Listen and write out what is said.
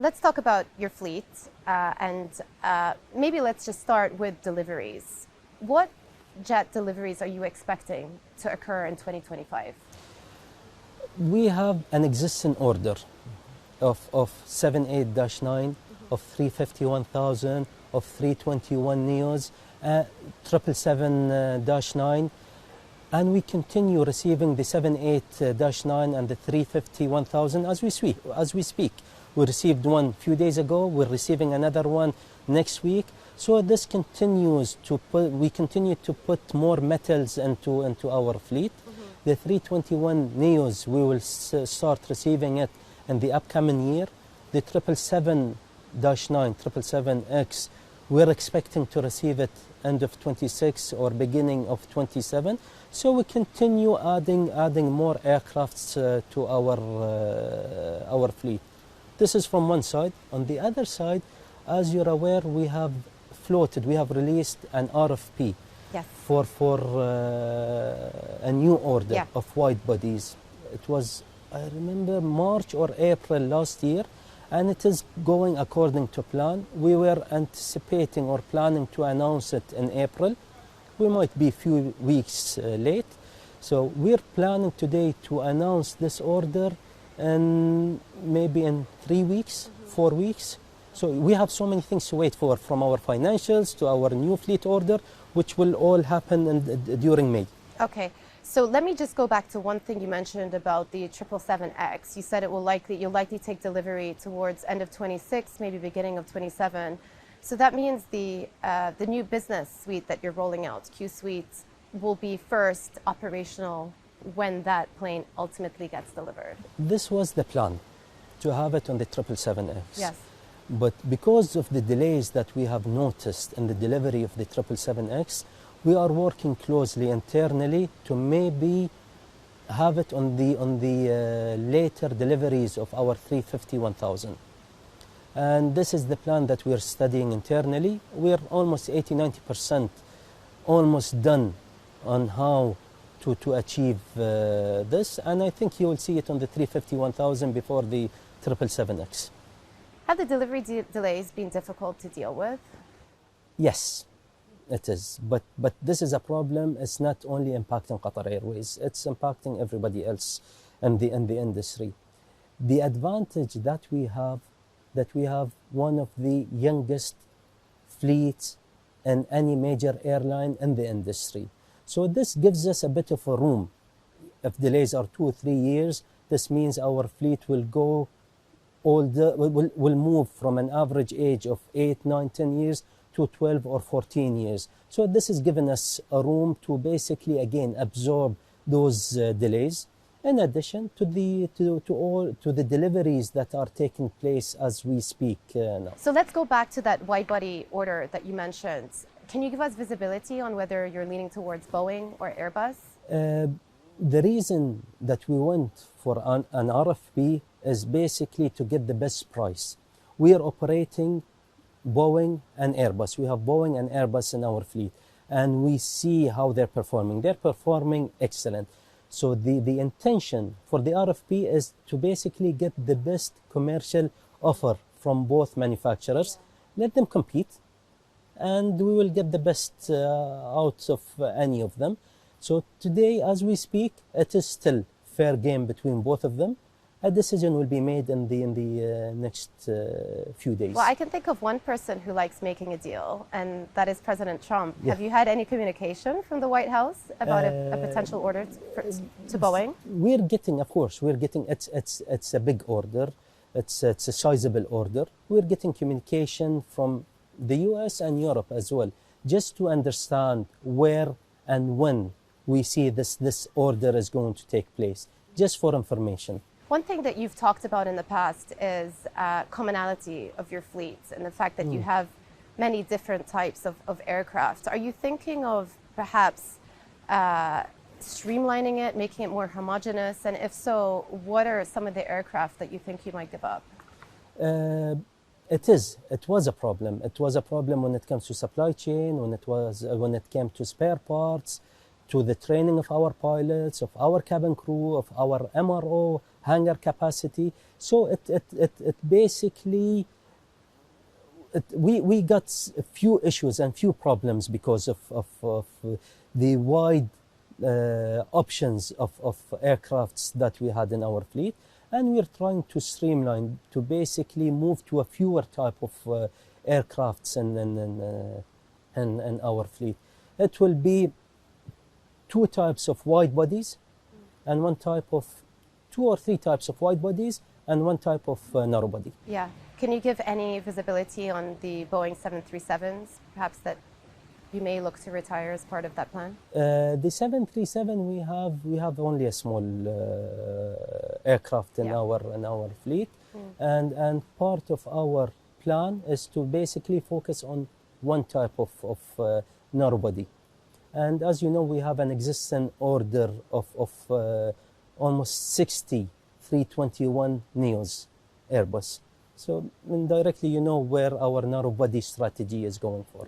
Let's talk about your fleet and maybe let's just start with deliveries. What jet deliveries are you expecting to occur in 2025? We have an existing order of 78-9, of 351,000, of 321neos, 777-9, and we continue receiving the 78-9 and the 351,000 as we speak. We received one a few days ago. We're receiving another one next week. So this continues to we continue to put more metals into our fleet. The 321neos, we will start receiving it in the upcoming year. The 777-9, 777X, we're expecting to receive it end of 26 or beginning of 27. So we continue adding more aircrafts to our fleet. This is from one side. On the other side, as you're aware, we have released an RFP for a new order of wide bodies. It was, I remember, March or April last year, and it is going according to plan. We were anticipating or planning to announce it in April. We might be a few weeks late. So we're planning today to announce this order and maybe in 3 weeks, 4 weeks. So we have so many things to wait for, from our financials to our new fleet order, which will all happen during May. Okay, so let me just go back to one thing you mentioned about the 777X. You said you'll likely take delivery towards end of 26, maybe beginning of 27. So that means the new business suite that you're rolling out, Q Suite, will be first operational when that plane ultimately gets delivered. This was the plan, to have it on the 777X. Yes. But because of the delays that we have noticed in the delivery of the 777X, we are working closely internally to maybe have it on the later deliveries of our 351,000. And this is the plan that we're studying internally. We're almost 80-90% almost done on how to achieve this, and I think you will see it on the 351,000 before the 777X. Have the delivery delays been difficult to deal with? Yes, it is. But this is a problem. It's not only impacting Qatar Airways. It's impacting everybody else in the industry. The advantage that we have one of the youngest fleets in any major airline in the industry. So this gives us a bit of a room. If delays are 2 or 3 years, this means our fleet will go older, will move from an average age of 8, 9, 10 years to 12 or 14 years. So this has given us a room to basically again absorb those delays, in addition to the deliveries that are taking place as we speak now. So let's go back to that wide body order that you mentioned. Can you give us visibility on whether you're leaning towards Boeing or Airbus? The reason that we went for an RFP is basically to get the best price. We are operating Boeing and Airbus. We have Boeing and Airbus in our fleet, and we see how they're performing. They're performing excellent. So the intention for the RFP is to basically get the best commercial offer from both manufacturers, let them compete, and we will get the best out of any of them. So today, as we speak, it is still fair game between both of them. A decision will be made in the next few days. Well, I can think of one person who likes making a deal, and that is President Trump. Yeah. Have you had any communication from the White House about a potential order to Boeing? We're getting, it's a big order. It's a sizable order. We're getting communication from the US and Europe as well, just to understand where and when we see this order is going to take place, just for information. One thing that you've talked about in the past is commonality of your fleet and the fact that you have many different types of aircraft. Are you thinking of perhaps streamlining it, making it more homogeneous? And if so, what are some of the aircraft that you think you might give up? It was a problem. It was a problem when it comes to supply chain, when it came to spare parts, to the training of our pilots, of our cabin crew, of our MRO. hangar capacity. So it basically, we got a few issues and few problems because of the wide options of aircrafts that we had in our fleet, and we're trying to streamline to basically move to a fewer type of aircrafts in our fleet. It will be two types of wide bodies and two or three types of wide bodies and one type of narrow body. Yeah. Can you give any visibility on the Boeing 737s, perhaps that you may look to retire as part of that plan? The 737, we have only a small aircraft in our fleet, and part of our plan is to basically focus on one type of narrow body. And as you know, we have an existing order of almost 60 A321neos Airbus. So indirectly, you know where our narrow body strategy is going for.